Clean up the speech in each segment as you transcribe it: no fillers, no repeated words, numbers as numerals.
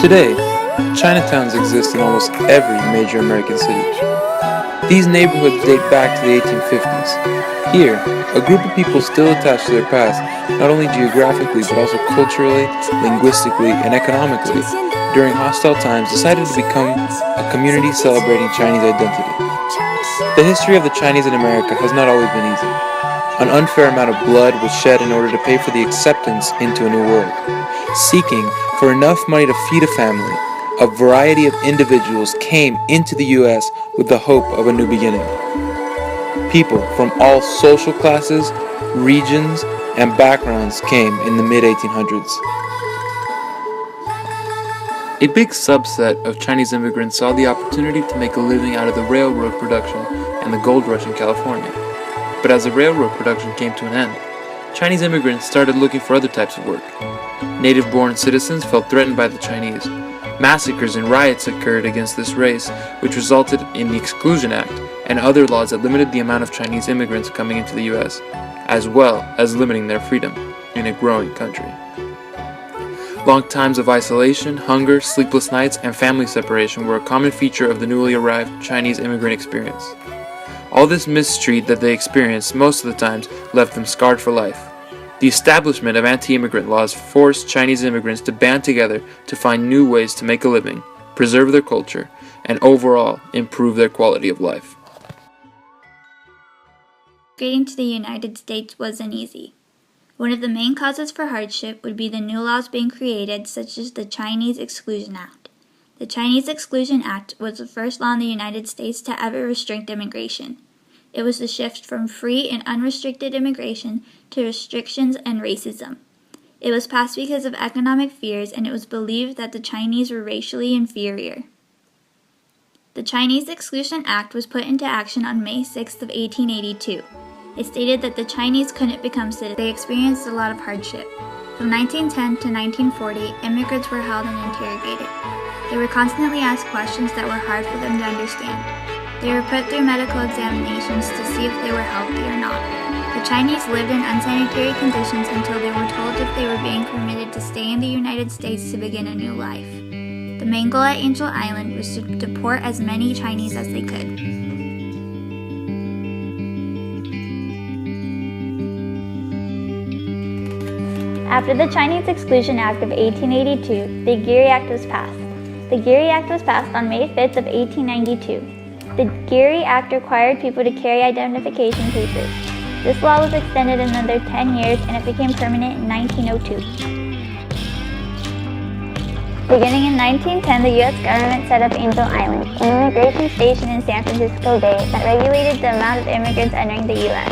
Today, Chinatowns exist in almost every major American city. These neighborhoods date back to the 1850s. Here, a group of people still attached to their past, not only geographically but also culturally, linguistically, and economically, during hostile times decided to become a community celebrating Chinese identity. The history of the Chinese in America has not always been easy. An unfair amount of blood was shed in order to pay for the acceptance into a new world. Seeking for enough money to feed a family, a variety of individuals came into the U.S. with the hope of a new beginning. People from all social classes, regions, and backgrounds came in the mid-1800s. A big subset of Chinese immigrants saw the opportunity to make a living out of the railroad production and the gold rush in California. But as the railroad production came to an end, Chinese immigrants started looking for other types of work. Native-born citizens felt threatened by the Chinese. Massacres and riots occurred against this race, which resulted in the Exclusion Act and other laws that limited the amount of Chinese immigrants coming into the U.S., as well as limiting their freedom in a growing country. Long times of isolation, hunger, sleepless nights, and family separation were a common feature of the newly arrived Chinese immigrant experience. All this mistreat that they experienced most of the times left them scarred for life. The establishment of anti-immigrant laws forced Chinese immigrants to band together to find new ways to make a living, preserve their culture, and overall improve their quality of life. Migrating to the United States wasn't easy. One of the main causes for hardship would be the new laws being created, such as the Chinese Exclusion Act. The Chinese Exclusion Act was the first law in the United States to ever restrict immigration. It was the shift from free and unrestricted immigration to restrictions and racism. It was passed because of economic fears, and it was believed that the Chinese were racially inferior. The Chinese Exclusion Act was put into action on May 6 of 1882. It stated that the Chinese couldn't become citizens. They experienced a lot of hardship. From 1910 to 1940, immigrants were held and interrogated. They were constantly asked questions that were hard for them to understand. They were put through medical examinations to see if they were healthy or not. The Chinese lived in unsanitary conditions until they were told if they were being permitted to stay in the United States to begin a new life. The main goal at Angel Island was to deport as many Chinese as they could. After the Chinese Exclusion Act of 1882, the Geary Act was passed. The Geary Act was passed on May 5th of 1892. The Geary Act required people to carry identification papers. This law was extended another 10 years and it became permanent in 1902. Beginning in 1910, the U.S. government set up Angel Island, an immigration station in San Francisco Bay that regulated the amount of immigrants entering the U.S.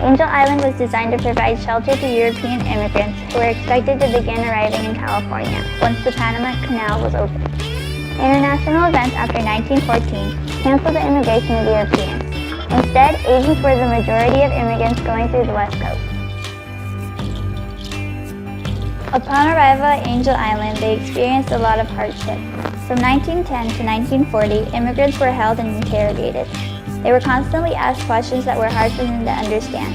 Angel Island was designed to provide shelter to European immigrants who were expected to begin arriving in California once the Panama Canal was opened. International events after 1914 canceled the immigration of Europeans. Instead, Asians were the majority of immigrants going through the West Coast. Upon arrival at Angel Island, they experienced a lot of hardship. From 1910 to 1940, immigrants were held and interrogated. They were constantly asked questions that were hard for them to understand.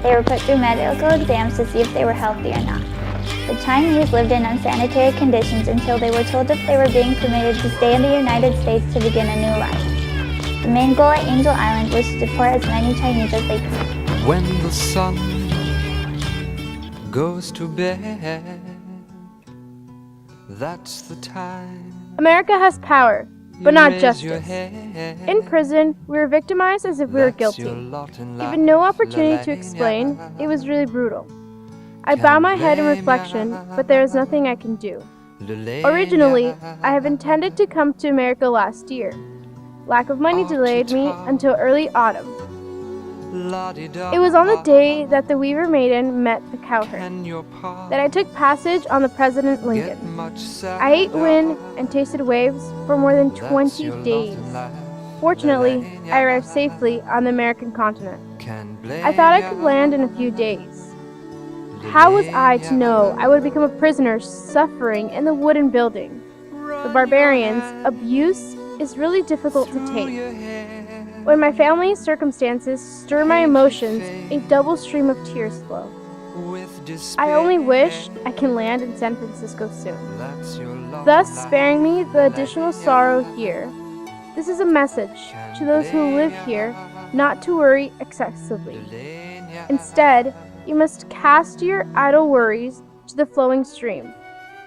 They were put through medical exams to see if they were healthy or not. The Chinese lived in unsanitary conditions until they were told if they were being permitted to stay in the United States to begin a new life. The main goal at Angel Island was to deport as many Chinese as they could. When the sun goes to bed, that's the time. America has power, but not justice. In prison, we were victimized as if we were guilty. Given no opportunity to explain, it was really brutal. I bow my head in reflection, but there is nothing I can do. Originally, I have intended to come to America last year. Lack of money delayed me until early autumn. It was on the day that the Weaver Maiden met the cowherd that I took passage on the President Lincoln. I ate wind and tasted waves for more than 20 days. Fortunately, I arrived safely on the American continent. I thought I could land in a few days. How was I to know I would become a prisoner suffering in the wooden building? The barbarians' abuse is really difficult to take. When my family's circumstances stir my emotions, a double stream of tears flow. I only wish I can land in San Francisco soon, thus sparing me the additional sorrow here. This is a message to those who live here not to worry excessively. Instead, you must cast your idle worries to the flowing stream.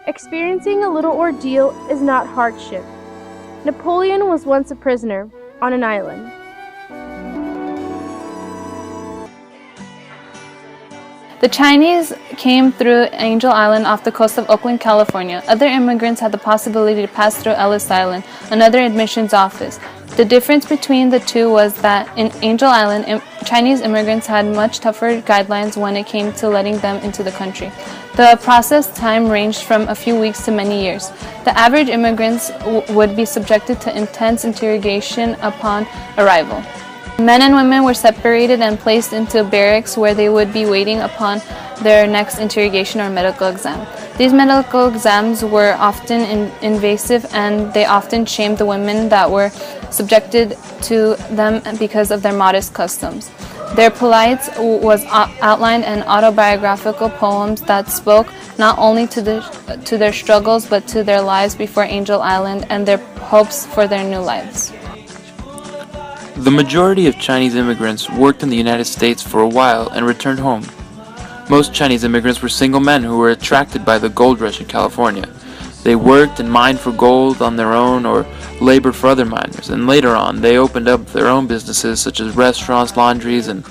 Experiencing a little ordeal is not hardship. Napoleon was once a prisoner on an island. The Chinese came through Angel Island off the coast of Oakland, California. Other immigrants had the possibility to pass through Ellis Island, another admissions office. The difference between the two was that in Angel Island, Chinese immigrants had much tougher guidelines when it came to letting them into the country. The process time ranged from a few weeks to many years. The average immigrants would be subjected to intense interrogation upon arrival. Men and women were separated and placed into barracks where they would be waiting upon their next interrogation or medical exam. These medical exams were often invasive, and they often shamed the women that were subjected to them because of their modest customs. Their polites was outlined in autobiographical poems that spoke not only to their struggles but to their lives before Angel Island and their hopes for their new lives. The majority of Chinese immigrants worked in the United States for a while and returned home. Most Chinese immigrants were single men who were attracted by the gold rush in California. They worked and mined for gold on their own or labored for other miners, and later on they opened up their own businesses such as restaurants, laundries, and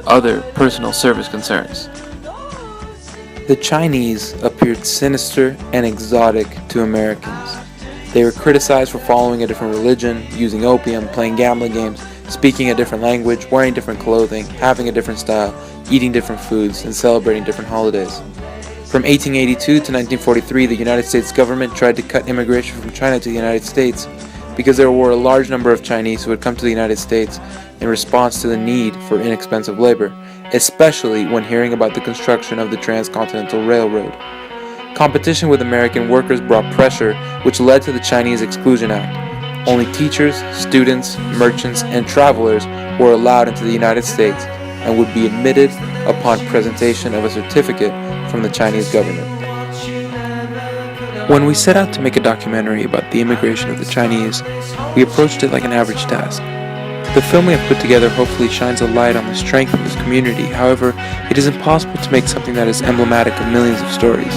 other personal service concerns. The Chinese appeared sinister and exotic to Americans. They were criticized for following a different religion, using opium, playing gambling games, speaking a different language, wearing different clothing, having a different style, eating different foods, and celebrating different holidays. From 1882 to 1943, the United States government tried to cut immigration from China to the United States because there were a large number of Chinese who had come to the United States in response to the need for inexpensive labor, especially when hearing about the construction of the Transcontinental Railroad. Competition with American workers brought pressure, which led to the Chinese Exclusion Act. Only teachers, students, merchants, and travelers were allowed into the United States and would be admitted upon presentation of a certificate from the Chinese government. When we set out to make a documentary about the immigration of the Chinese, we approached it like an average task. The film we have put together hopefully shines a light on the strength of this community. However, it is impossible to make something that is emblematic of millions of stories.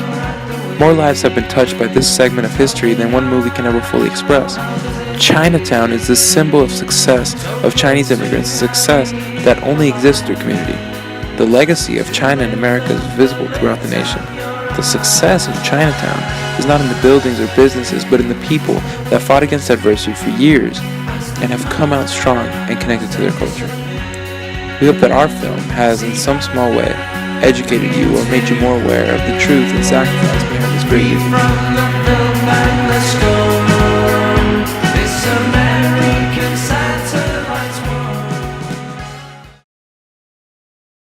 More lives have been touched by this segment of history than one movie can ever fully express. Chinatown is the symbol of success of Chinese immigrants, a success that only exists through community. The legacy of China in America is visible throughout the nation. The success of Chinatown is not in the buildings or businesses, but in the people that fought against adversity for years and have come out strong and connected to their culture. We hope that our film has, in some small way, educated you or made you more aware of the truth and sacrifice behind this great movie.